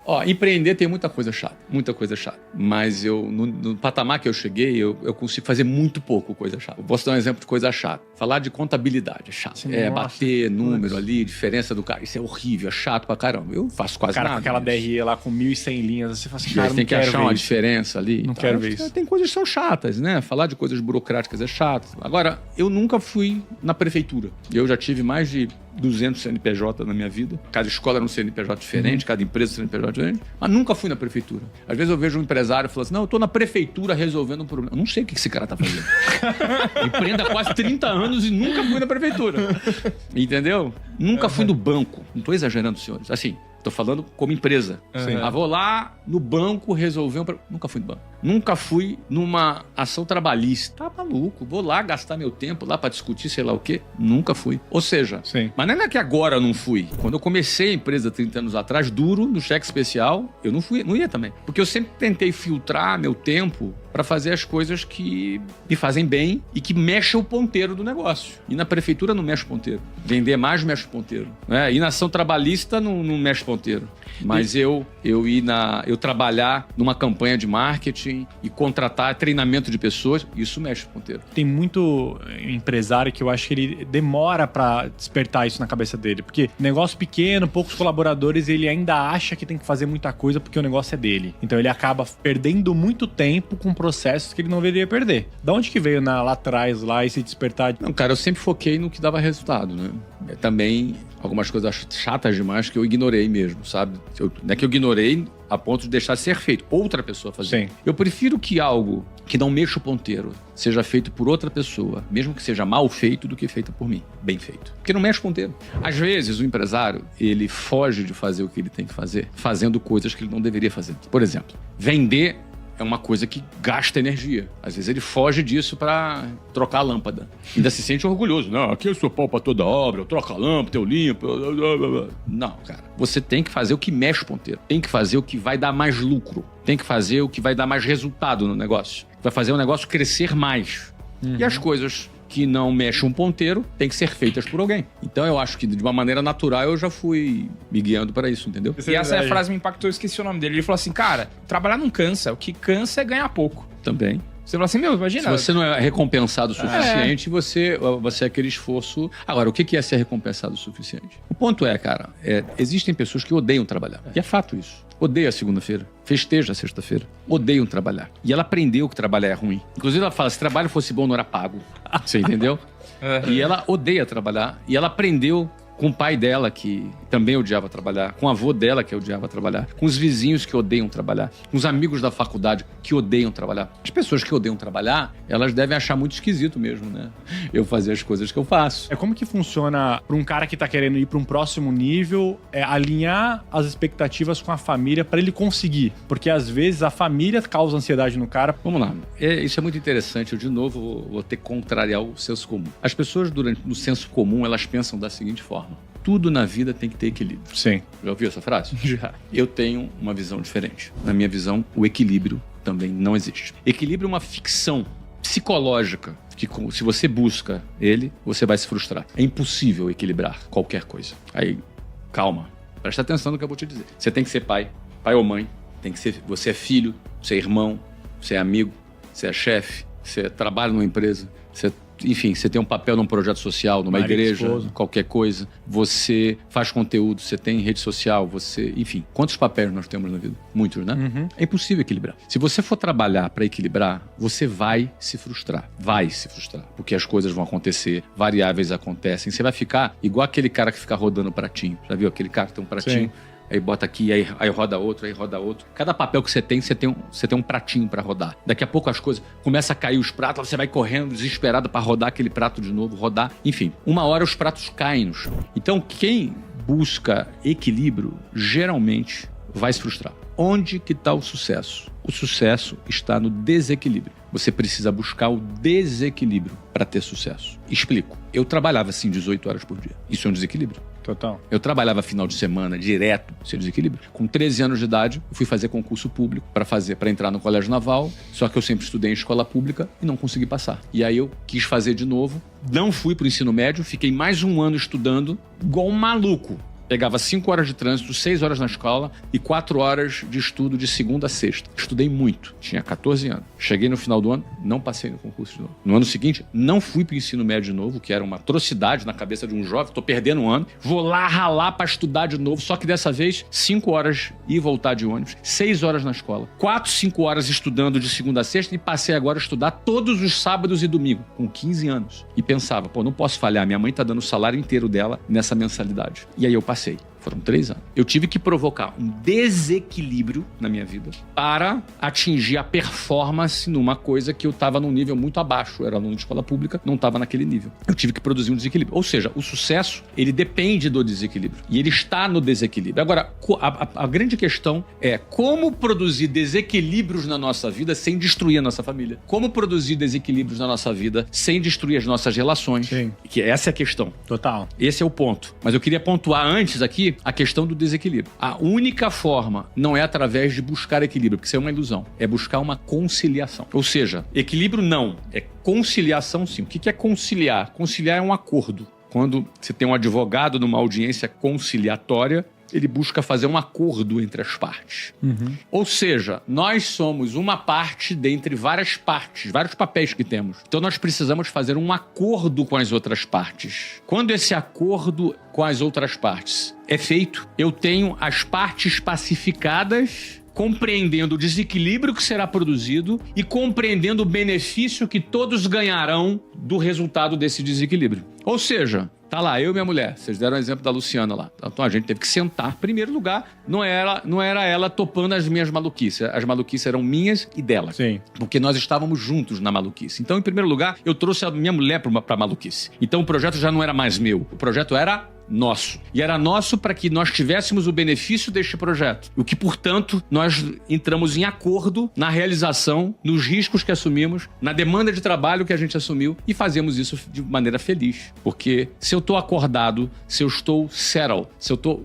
Ó, empreender tem muita coisa chata. Mas no patamar que eu cheguei, eu consigo fazer muito pouco coisa chata. Eu posso dar um exemplo de coisa chata. Falar de contabilidade é chato. Sim, bater número ali, diferença do cara. Isso é horrível, é chato pra caramba. Eu faço quase nada. Com aquela DRE lá com 1.100 linhas, você fala assim, cara, tem que achar uma diferença ali. Não quero ver isso. Tem coisas que são chatas, né? Falar de coisas burocráticas é chato. Agora, eu nunca fui na prefeitura. Eu já tive mais de 200 CNPJ na minha vida. Cada escola era um CNPJ diferente, cada empresa um CNPJ diferente. Mas nunca fui na prefeitura. Às vezes eu vejo um empresário falando assim, não, eu tô na prefeitura resolvendo um problema. Eu não sei o que esse cara tá fazendo. Empreendo há quase 30 anos e nunca fui na prefeitura. Entendeu? Nunca fui no banco. Não tô exagerando, senhores. Assim, tô falando como empresa. Vou lá no banco resolver um problema. Nunca fui no banco. Nunca fui numa ação trabalhista. Tá maluco? Vou lá gastar meu tempo lá pra discutir sei lá o quê? Nunca fui. Ou seja, mas não é que agora eu não fui. Quando eu comecei a empresa 30 anos atrás, duro, no cheque especial, eu não ia também. Porque eu sempre tentei filtrar meu tempo para fazer as coisas que me fazem bem e que mexem o ponteiro do negócio. E na prefeitura não mexe o ponteiro. Vender mais mexe o ponteiro. Né? E na ação trabalhista não mexe o ponteiro. Mas eu trabalhar numa campanha de marketing e contratar treinamento de pessoas, isso mexe o ponteiro. Tem muito empresário que eu acho que ele demora para despertar isso na cabeça dele. Porque negócio pequeno, poucos colaboradores, ele ainda acha que tem que fazer muita coisa porque o negócio é dele. Então ele acaba perdendo muito tempo com processos que ele não deveria perder. Da onde que veio lá atrás, lá, esse despertar? Não, cara, eu sempre foquei no que dava resultado, né? Também algumas coisas chatas demais que eu ignorei mesmo, sabe? Não é que eu ignorei a ponto de deixar ser feito, outra pessoa fazer. Eu prefiro que algo que não mexa o ponteiro seja feito por outra pessoa, mesmo que seja mal feito, do que feito por mim, bem feito. Porque não mexe o ponteiro. Às vezes, o empresário, ele foge de fazer o que ele tem que fazer, fazendo coisas que ele não deveria fazer. Por exemplo, vender é uma coisa que gasta energia. Às vezes ele foge disso para trocar a lâmpada. Ainda se sente orgulhoso. Não, aqui eu sou pau pra toda obra, eu troco a lâmpada, eu limpo. Não, cara. Você tem que fazer o que mexe o ponteiro. Tem que fazer o que vai dar mais lucro. Tem que fazer o que vai dar mais resultado no negócio. Vai fazer o negócio crescer mais. E as coisas que não mexem um ponteiro têm que ser feitas por alguém. Então eu acho que de uma maneira natural eu já fui me guiando para isso, entendeu? E essa frase me impactou, eu esqueci o nome dele. Ele falou assim, cara, trabalhar não cansa, o que cansa é ganhar pouco. Também. Você fala assim, imagina... Se você não é recompensado o suficiente, você é aquele esforço... Agora, o que é ser recompensado o suficiente? O ponto é, cara, existem pessoas que odeiam trabalhar. E é fato isso. Odeia a segunda-feira, festeja a sexta-feira, odeiam trabalhar. E ela aprendeu que trabalhar é ruim. Inclusive ela fala, se trabalho fosse bom não era pago. Você entendeu? E ela odeia trabalhar. E ela aprendeu com o pai dela, que também odiava trabalhar, com o avô dela, que odiava trabalhar, com os vizinhos que odeiam trabalhar, com os amigos da faculdade que odeiam trabalhar. As pessoas que odeiam trabalhar, elas devem achar muito esquisito mesmo, né? Eu fazer as coisas que eu faço. Como que funciona para um cara que tá querendo ir para um próximo nível, alinhar as expectativas com a família para ele conseguir? Porque às vezes a família causa ansiedade no cara. Vamos lá. Isso é muito interessante. Eu, de novo, vou ter que contrariar o senso comum. As pessoas, no senso comum, elas pensam da seguinte forma. Tudo na vida tem que ter equilíbrio. Sim. Já ouviu essa frase? Já. Eu tenho uma visão diferente. Na minha visão, o equilíbrio também não existe. Equilíbrio é uma ficção psicológica que, se você busca ele, você vai se frustrar. É impossível equilibrar qualquer coisa. Aí, calma. Presta atenção no que eu vou te dizer. Você tem que ser pai ou mãe. Você é filho, você é irmão, você é amigo, você é chefe, você trabalha numa empresa, enfim, você tem um papel num projeto social, numa igreja, qualquer coisa. Você faz conteúdo, você tem rede social, enfim. Quantos papéis nós temos na vida? Muitos, né? É impossível equilibrar. Se você for trabalhar para equilibrar, você vai se frustrar. Vai se frustrar. Porque as coisas vão acontecer, variáveis acontecem. Você vai ficar igual aquele cara que fica rodando pratinho. Já viu aquele cara que tem um pratinho? Sim. Aí bota aqui, aí roda outro, aí roda outro. Cada papel que você tem um pratinho para rodar. Daqui a pouco as coisas começam a cair os pratos, você vai correndo desesperado para rodar aquele prato de novo, rodar. Enfim, uma hora os pratos caem no chão. Então, quem busca equilíbrio, geralmente vai se frustrar. Onde que está o sucesso? O sucesso está no desequilíbrio. Você precisa buscar o desequilíbrio para ter sucesso. Explico. Eu trabalhava assim 18 horas por dia. Isso é um desequilíbrio. Total. Eu trabalhava final de semana direto, sem desequilíbrio. Com 13 anos de idade, eu fui fazer concurso público para entrar no colégio naval, só que eu sempre estudei em escola pública e não consegui passar. E aí eu quis fazer de novo, não fui pro ensino médio, fiquei mais um ano estudando, igual um maluco. Pegava 5 horas de trânsito, 6 horas na escola e 4 horas de estudo de segunda a sexta. Estudei muito. Tinha 14 anos. Cheguei no final do ano, não passei no concurso de novo. No ano seguinte, não fui pro ensino médio de novo, que era uma atrocidade na cabeça de um jovem. Tô perdendo um ano. Vou lá ralar pra estudar de novo, só que dessa vez, 5 horas ir e voltar de ônibus, 6 horas na escola. 4, 5 horas estudando de segunda a sexta e passei agora a estudar todos os sábados e domingos, com 15 anos. E pensava, pô, não posso falhar, minha mãe tá dando o salário inteiro dela nessa mensalidade. E aí eu passei. Foram 3 anos. Eu tive que provocar um desequilíbrio na minha vida para atingir a performance numa coisa que eu estava num nível muito abaixo. Eu era aluno de escola pública, não estava naquele nível. Eu tive que produzir um desequilíbrio. Ou seja, o sucesso, ele depende do desequilíbrio. E ele está no desequilíbrio. Agora, a grande questão é como produzir desequilíbrios na nossa vida sem destruir a nossa família. Como produzir desequilíbrios na nossa vida sem destruir as nossas relações. Sim. Que essa é a questão. Total. Esse é o ponto. Mas eu queria pontuar antes aqui a questão do desequilíbrio. A única forma não é através de buscar equilíbrio, porque isso é uma ilusão. É buscar uma conciliação. Ou seja, equilíbrio não, é conciliação sim. O que é conciliar? Conciliar é um acordo. Quando você tem um advogado numa audiência conciliatória, ele busca fazer um acordo entre as partes. Ou seja, nós somos uma parte dentre várias partes, vários papéis que temos. Então nós precisamos fazer um acordo com as outras partes. Quando esse acordo com as outras partes é feito, eu tenho as partes pacificadas, compreendendo o desequilíbrio que será produzido e compreendendo o benefício que todos ganharão do resultado desse desequilíbrio. Ou seja, tá lá, eu e minha mulher. Vocês deram o exemplo da Luciana lá. Então a gente teve que sentar. Em primeiro lugar, não era ela topando as minhas maluquices. As maluquices eram minhas e dela. Sim. Porque nós estávamos juntos na maluquice. Então, em primeiro lugar, eu trouxe a minha mulher pra maluquice. Então o projeto já não era mais meu. O projeto era nosso. E era nosso para que nós tivéssemos o benefício deste projeto. O que, portanto, nós entramos em acordo na realização, nos riscos que assumimos, na demanda de trabalho que a gente assumiu e fazemos isso de maneira feliz. Porque se eu estou acordado, se eu estou settled, se eu estou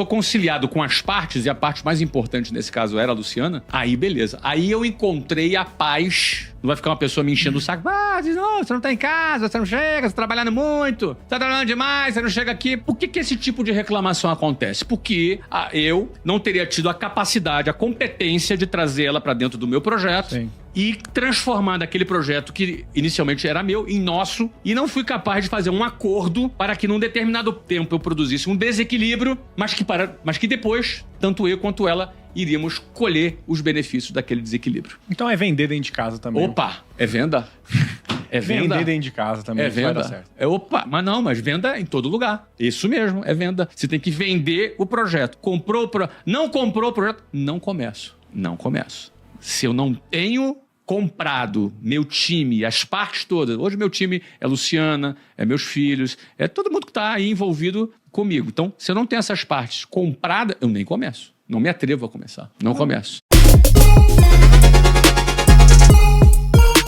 conciliado com as partes, e a parte mais importante nesse caso era a Luciana, aí beleza. Aí eu encontrei a paz. Não vai ficar uma pessoa me enchendo o saco. Você não tá em casa, você não chega, você tá trabalhando muito, você tá trabalhando demais, você não chega aqui. Por que esse tipo de reclamação acontece? Porque eu não teria tido a capacidade, a competência de trazê-la para dentro do meu projeto. Sim. E transformar daquele projeto que inicialmente era meu em nosso, e não fui capaz de fazer um acordo para que num determinado tempo eu produzisse um desequilíbrio, mas que depois, tanto eu quanto ela, iríamos colher os benefícios daquele desequilíbrio. Então é vender dentro de casa também. Opa, é venda? É venda? Vender dentro de casa também. É vai dar venda. certo. Mas venda em todo lugar. Isso mesmo, é venda. Você tem que vender o projeto. Não comprou o projeto? Não começo. Se eu não tenho comprado meu time, as partes todas. Hoje meu time é Luciana, é meus filhos, é todo mundo que está aí envolvido comigo. Então, se eu não tenho essas partes compradas, eu nem começo. Não me atrevo a começar. Não começo.